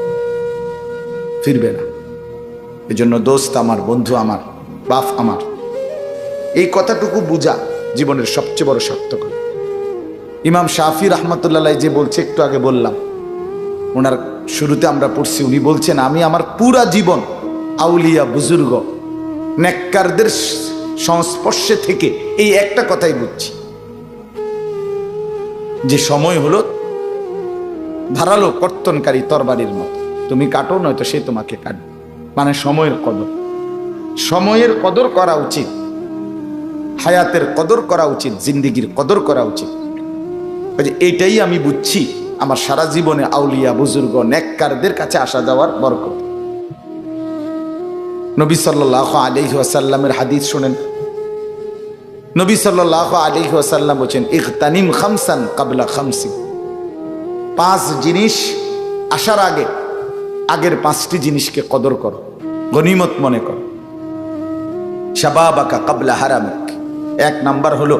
ফিরবে না। এই জন্য দোস্ত আমার, বন্ধু আমার, বাপ আমার, এই কথাটুকু বুঝা জীবনের সবচেয়ে বড় সার্থক। ইমাম শাফি রহমতুল্লাহ যে বলছে, একটু আগে বললাম, ওনার শুরুতে আমরা পড়ছি, উনি বলছেন আমি আমার পুরা জীবন আউলিয়া, বুজুর্গ, নেককারদের সংস্পর্শে থেকে এই একটা কথাই বুঝছি, যে সময় হলো ধারালো কর্তনকারী তরবারির মতো, তুমি কাটো, নয়তো সে তোমাকে কাটবে। মানে সময়ের কদর, সময়ের কদর করা উচিত, হায়াতের কদর করা উচিত, জিন্দিগির কদর করা উচিত। এইটাই আমি বুঝছি আমার সারা জীবনে আউলিয়া বুজুর্গ নেককারদের কাছে আসা যাওয়ার বরকত। নবী সাল্লাল্লাহু আলাইহি ওয়াসাল্লামের হাদিস শুনেন। নবী সাল্লাল্লাহু আলাইহি ওয়াসাল্লাম বলেন, ইগতানিম খামসান ক্বাবলা খামসিন। 5 জিনিস আসার আগে আগের 5টি জিনিসকে কদর করো, গনিমত মনে করো। শাবাবাকা ক্বাবলা হারামিক। 1 নাম্বার হলো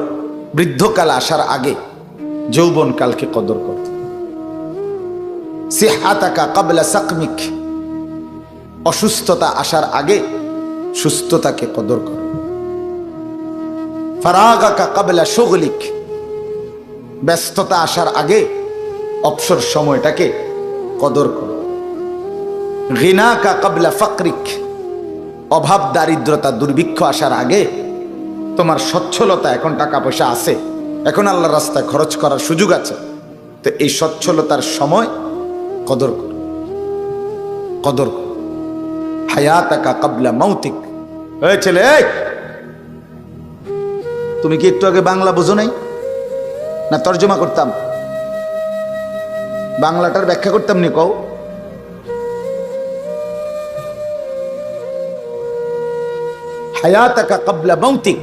বৃদ্ধকাল আসার আগে যৌবনকালকে কদর করো। সিহাতাকা ক্বাবলা সাকমিক। অসুস্থতা আসার আগে সুস্থতাকে কদর করো। ফারাগাকা ক্বাবলা শুগলিক। ব্যস্ততা আসার আগে অবসর সময়টাকে কদর করো। গিনাকা ক্বাবলা ফাকরিক। অভাব দারিদ্রতা দুর্ভিক্ষ আসার আগে তোমার সচ্ছলতা, এখন টাকা পয়সা আছে, এখন আল্লাহর রাস্তায় খরচ করার সুযোগ আছে, তো এই সচ্ছলতার সময় কদর করো, কদর করো। হায়াতাকা ক্বাবলা মাউতিক। এই ছেলে, তুমি কি একটু আগে বাংলা বোঝো নাই? না তর্জমা করতাম? বাংলাটার ব্যাখ্যা করতাম নি? কও। হায়াতাকা ক্বাবলা মাউতিক।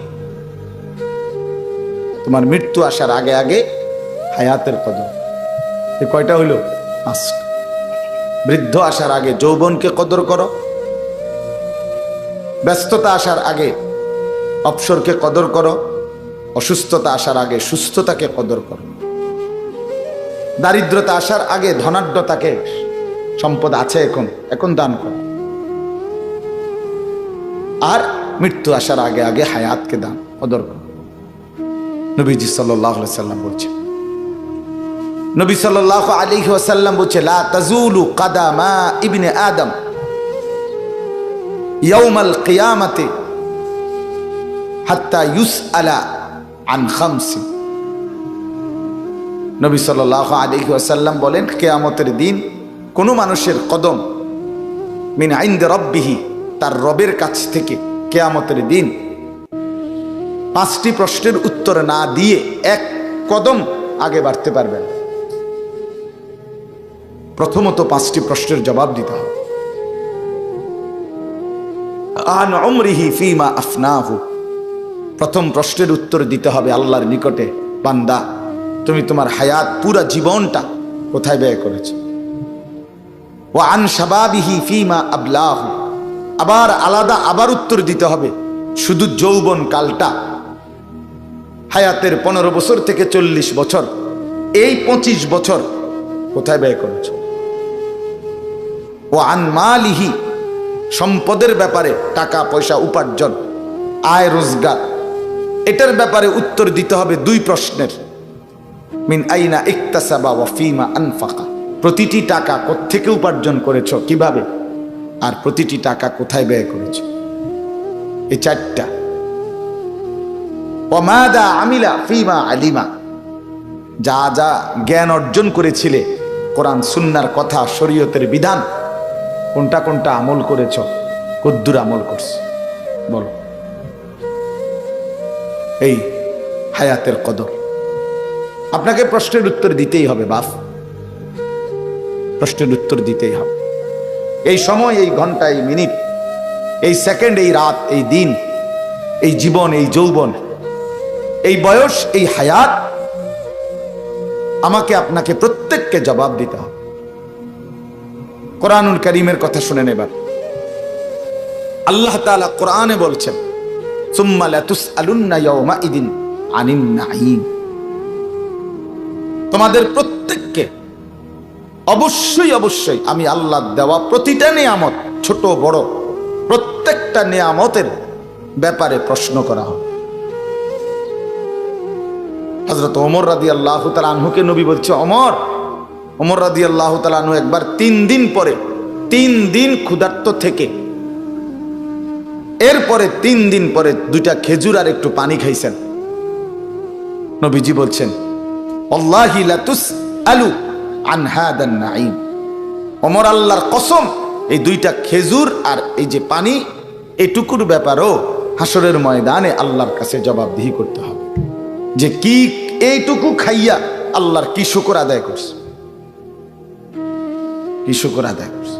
তোমার মৃত্যু আসার আগে আগে হায়াতের কদর। এই কয়টা হইল? 5টা। বৃদ্ধ আসার আগে যৌবনকে কদর করো। ব্যস্ততা আসার আগে অবসরকে কদর করো। অসুস্থতা আসার আগে সুস্থতাকে কদর করো। দারিদ্রতা আসার আগে ধনাঢ্যতাকে, সম্পদ আছে এখন, এখন দান করো। আর মৃত্যু আসার আগে আগে হায়াতকে দান কদর করো। নবীজি সাল্লাল্লাহু আলাইহি ওয়াসাল্লাম বলছেন, নবী সাল্লাল্লাহু আলাইহি ওয়াসাল্লাম বলছে, লা তাজুলু কাদামা ইবনে আদম ইয়াউমাল কিয়ামাতি হাত্তা ইউসআলা আন খামসিন। নবী সাল্লাল্লাহু আলাইহি ওয়াসাল্লাম বলেন, কিয়ামতের দিন কোন মানুষের কদম মিন ইনদি রাব্বিহি, তার রবের কাছ থেকে কিয়ামতের দিন 5টি প্রশ্নের উত্তর না দিয়ে 1 কদম আগে বাড়তে পারবেন। প্রথমত 5টি প্রশ্নের জবাব দিতে হবে। আন উমরিহি ফিমা আফনাহু। প্রথম প্রশ্নের উত্তর দিতে হবে আল্লাহর নিকটে, বান্দা তুমি তোমার হায়াত পুরা জীবনটা কোথায় ব্যয় করেছো। ওয়া আন শাবাবিহি ফিমা আবলাহু। আবার আলাদা আবার উত্তর দিতে হবে শুধু যৌবন কালটা, হায়াতের 15 বছর থেকে 40 বছর, এই 25 বছর কোথায় ব্যয় করেছো। ও আন মালিহি, সম্পদের ব্যাপারে, টাকা পয়সা উপার্জন, আয় রোজগার, এটার ব্যাপারে উত্তর দিতে হবে 2 প্রশ্নের। মিন আইনা ইকতাসাবা ওয়া ফিমা আনফাকা। প্রতিটি টাকা কোত্থেকে উপার্জন করেছো, কিভাবে, আর প্রতিটি টাকা কোথায় ব্যয় করেছো। এই 4টা। ওয়া মাদা আমিলা ফিমা আলিমা। যা যা জ্ঞান অর্জন করেছিলে, কোরআন সুন্নাহর কথা, শরীয়তের বিধান, কোনটা কোনটা আমল করেছো, কদ্দুর আমল করছো বলো। এই হায়াতের কদর। আপনাকে প্রশ্নের উত্তর দিতেই হবে বাপ, প্রশ্নের উত্তর দিতেই হবে। এই সময়, এই ঘন্টা, এই মিনিট, এই সেকেন্ড, এই রাত, এই দিন, এই জীবন, এই যৌবন, এই বয়স, এই হায়াত, আমাকে আপনাকে প্রত্যেককে জবাব দিতে হবে। কোরআনুল কারীমের কথা শুনেন এবার। আল্লাহ তাআলা কোরআনে বলছেন, সুম্মা লাতুসআলুন্না ইয়াওমাইদিন আনিন নাঈম। তোমাদের প্রত্যেককে অবশ্যই অবশ্যই আমি আল্লাহ দেওয়া প্রতিটা নিয়ামত, ছোট বড় প্রত্যেকটা নিয়ামতের ব্যাপারে প্রশ্ন করা হবে। হযরত ওমর রাদিয়াল্লাহু তাআলা আনহুকে নবী বলছে, ওমর রাদিয়াল্লাহু তাআলা আনহু একবার 3 দিন পরে, 3 দিন ক্ষুধার্ত থেকে, এরপরে 3 দিন পরে 2টা খেজুর আর একটু পানি খাইছেন। নবীজি বলছেন, আল্লাহি লা তুসআলু আন হাদান নাঈম। ওমর, আল্লাহর কসম, এই 2টা খেজুর আর এই যে পানি, এটুকুর ব্যাপারও হাসরের ময়দানে আল্লাহর কাছে জবাবদিহি করতে হবে যে কি এইটুকু খাইয়া আল্লাহর কি শুকর আদায় করছে, কি শুকর আদায় করছে।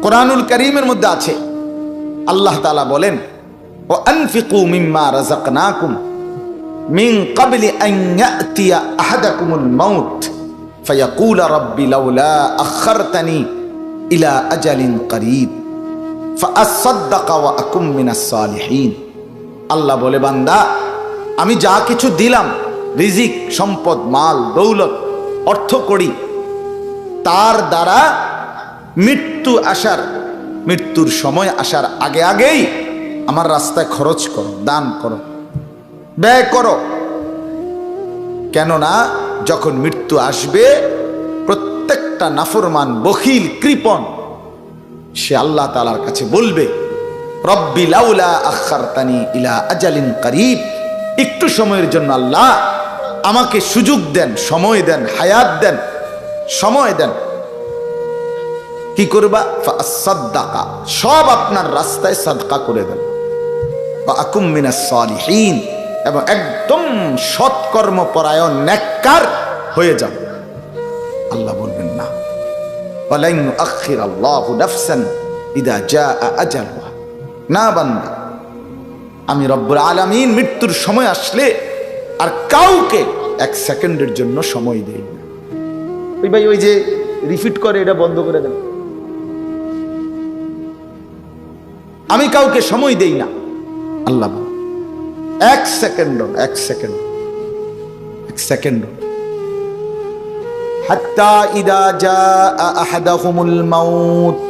কোরআনুল কারীমের মধ্যে আছে, আল্লাহ তাআলা বলেন, ওয়া আনফিকু মিম্মা রাযাকনাকুম মিন ক্বাবলি আন ইয়াতিয়া আহাদাকুমুল মাউত ফায়াকুলা রাব্বি লাউলা আখারতানি ইলা আজালিন করিব ফাআসাদদাকা ওয়া আকুম মিনাস সালিহিন। আল্লাহ বলে, বান্দা আমি যা কিছু দিলাম, রিজিক, সম্পদ, মাল, দৌলত, অর্থ করি, তার দ্বারা মৃত্যুর সময় আসার আগে আগেই আমার রাস্তায় খরচ করো, দান করো, ব্যয় করো। কেননা যখন মৃত্যু আসবে প্রত্যেকটা নাফরমান, বখিল, কৃপণ সে আল্লাহ তাআলার কাছে বলবে, রব্বি লাউলা আখারতানি ইলা আজালিন করিব, একটু সময়ের জন্য আল্লাহ আমাকে সুযোগ দেন, সময় দেন, হায়াত দেন, সময় দেন। কি করবা? ফাসাদদাকা, সব আপনার রাস্তায় সাদকা করে দেন, ওয়া আকুম মিনাস সালিহিন, এবং একদম সৎকর্মপরায়ণ নেককার হয়ে যান। আল্লাহ বলবেন না, ওয়ালান ইউআখিরাল্লাহু নাফসান ইযা জাআ আজালুহা, না বান্দা, আমি রব্বুল আলামিন মৃত্যুর সময় আসলে আর কাউকে এক সেকেন্ডের জন্য সময় দেই না। ওই ভাই ওই যে রিপিট করে, এটা বন্ধ করে দেন। আমি কাউকে সময় দেই না, আল্লাহ এক সেকেন্ড হাত্তা ইদা জাআ আহাদাহুমুল মাউত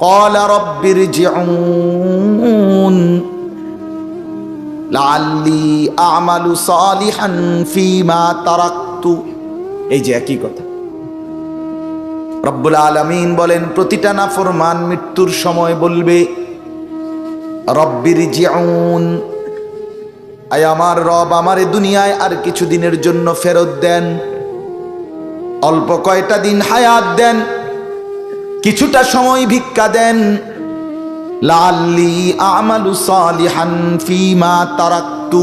ক্বালা রাব্বিরজিউন লাআল্লি আ'মালু সালিহান ফীমা তারাকতু। এই যে একই কথা রব্বুল আলামিন বলেন, প্রতিটা নাফরমান মৃত্যুর সময় বলবে, রব্বিরজিউন, আয় আমার রব, আমারে দুনিয়ায় আর কিছু দিনের জন্য ফেরত দেন, অল্প কয়টা দিন হায়াত দেন, কিছুটা সময় ভিক্ষা দেন, লাআল্লি আ'মালু সালিহান ফীমা তারাকতু,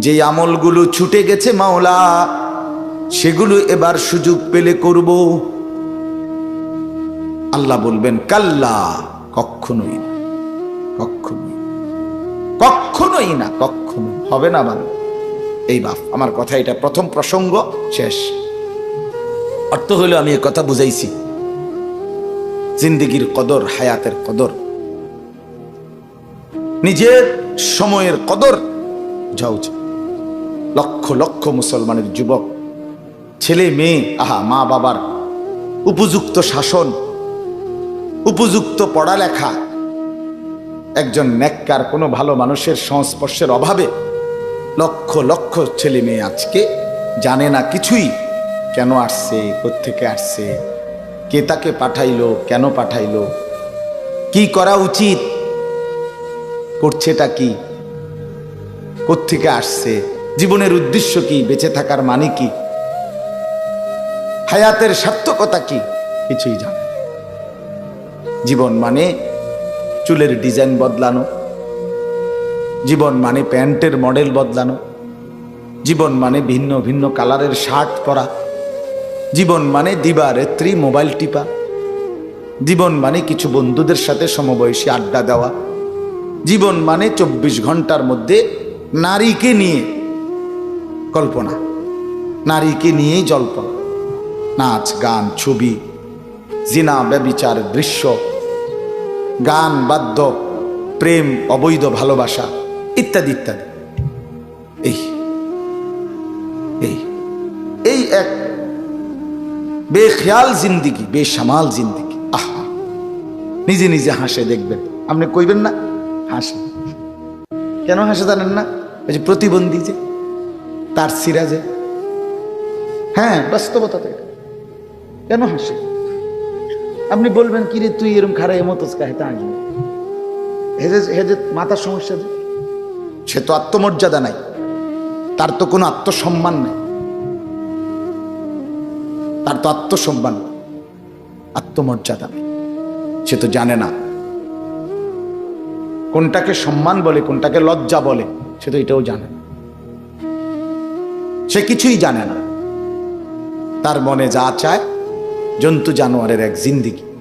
যে আমলগুলো ছুটে গেছে মাওলা সেগুলো এবার সুযোগ পেলে করব। আল্লাহ বলবেন, কাল্লা, কখনোই না, কখনোই না, কখনো হবে না বাবা। এই বাপ আমার কথা, এটা প্রথম প্রসঙ্গ, শেষ। অর্থ হইল আমি এই কথা বুঝাইছি, জিন্দেগির কদর, হায়াতের কদর, নিজের সময়ের কদর যাও। লক্ষ লক্ষ মুসলমানের যুবক, ছেলে মেয়ে, আহা, মা বাবার উপযুক্ত শাসন, উপযুক্ত পড়ালেখা, একজন নেককার কোনো ভালো মানুষের সংস্পর্শের অভাবে লক্ষ লক্ষ ছেলে মেয়ে আজকে জানে না কিছুই, কেন আসছে, কোত্থেকে আসছে, কে তাকে পাঠাইলো, কেন পাঠাইলো, কি করা উচিত, করছেটা কি, কোত্থেকে আসছে, জীবনের উদ্দেশ্য কি, বেঁচে থাকার মানে কি, হায়াতের সার্থকতা কি, কিছুই জানে। জীবন মানে চুলের ডিজাইন বদলানো, জীবন মানে প্যান্টের মডেল বদলানো, জীবন মানে ভিন্ন ভিন্ন কালারের শার্ট পরা, জীবন মানে দিবারাত্রি মোবাইল টিপা, জীবন মানে কিছু বন্ধুদের সাথে সমবয়সী আড্ডা দেওয়া, জীবন মানে 24 ঘন্টার মধ্যে নারীকে নিয়ে কল্পনা, নারীকে নিয়েই জল্পনা, নাচ, গান, ছবি, জিনা, ব্যভিচার দৃশ্য, গান, বাদ্য, প্রেম, অবৈধ ভালোবাসা, ইত্যাদি ইত্যাদি। এই এক বেখেয়াল জিন্দিগি, বেসামাল জিন্দিগি। আহা, নিজে নিজে হাসে দেখবেন, আপনি কইবেন না হাসে। কেন হাসে জানেন না? ওই যে প্রতিবন্ধী, যে তার সিরাজে, হ্যাঁ, বাস্তবতা তো এটা। কেন হাসে? আপনি বলবেন, কিরে তুই এরকম খারাপ এমতস কাহিতা আসবে, হেজে মাথার সমস্যা, যে সে তো আত্মমর্যাদা নাই, তার তো কোনো আত্মসম্মান নাই, তার তো আত্মসম্মান, আত্মমর্যাদা নেই। সে তো জানে না কোনটাকে সম্মান বলে, কোনটাকে লজ্জা বলে, সে তো এটাও জানে না। সে কিছুই জানে না। তার মনে যা চায় জন্তু জানোয়ারের এক জিন্দিগি।